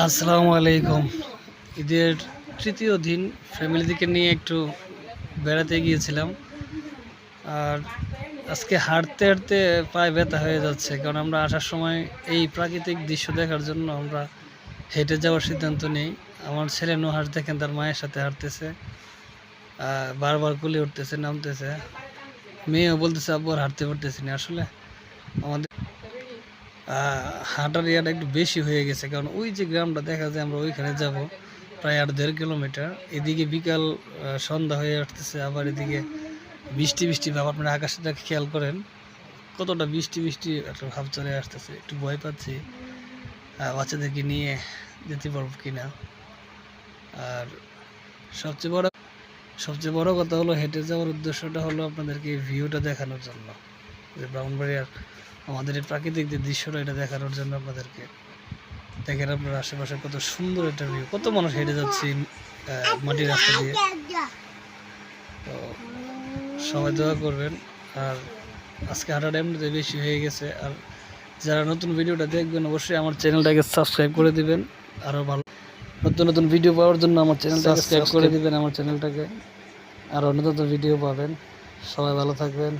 আসসালামু আলাইকুম। ঈদের তৃতীয় দিন ফ্যামিলিদেরকে নিয়ে একটু বেড়াতে গিয়েছিলাম। আর আজকে হাঁটতে হাঁটতে পায়ে ব্যথা হয়ে যাচ্ছে, কারণ আমরা আসার সময় এই প্রাকৃতিক দৃশ্য দেখার জন্য আমরা হেঁটে যাওয়ার সিদ্ধান্ত নিই। আমার ছেলে নুহাস দেখেন তার মায়ের সাথে হাঁটতেছে, বারবার কুলে উঠতেছে নামতেছে। মেয়েও বলতেছে আব্বু আর হাঁটতে পারতেছি না। আসলে আমাদের হাঁটার ইয়াটা একটু বেশি হয়ে গেছে, কারণ ওই যে গ্রামটা দেখা যায় আমরা ওইখানে যাব প্রায় 1.5 কিলোমিটার। এদিকে বিকাল সন্ধ্যা হয়ে আসতেছে, আবার এদিকে বৃষ্টি বৃষ্টি ভাব। আপনারা আকাশটা খেয়াল করেন কতটা বৃষ্টি বৃষ্টি একটা ভাব চলে আসতেছে। একটু ভয় পাচ্ছি বাচ্চাদেরকে নিয়ে যেতে পারবো কিনা। আর সবচেয়ে বড় কথা হলো হেঁটে যাওয়ার উদ্দেশ্যটা হলো আপনাদেরকে ভিউটা দেখানোর জন্য, যে ব্রাহ্মণবাড়িয়ার আমাদের এই প্রাকৃতিক যে দৃশ্যটা এটা দেখানোর জন্য আপনাদেরকে। দেখেন আপনার আশেপাশে কত সুন্দর একটা ভিউ, কত মানুষ হেঁটে যাচ্ছে মাটির রাস্তা দিয়ে। তো সবাই দোয়া করবেন। আর আজকে হাঁটাটা এমনিতে বেশি হয়ে গেছে। আর যারা নতুন ভিডিওটা দেখবেন অবশ্যই আমার চ্যানেলটাকে সাবস্ক্রাইব করে দিবেন। আরও ভালো নতুন নতুন ভিডিও পাওয়ার জন্য আমার চ্যানেলটাকে সাবস্ক্রাইব করে দিবেন। আমার চ্যানেলটাকে আরও নতুন নতুন ভিডিও পাবেন। সবাই ভালো থাকবেন,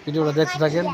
ভিডিওটা দেখতে থাকেন।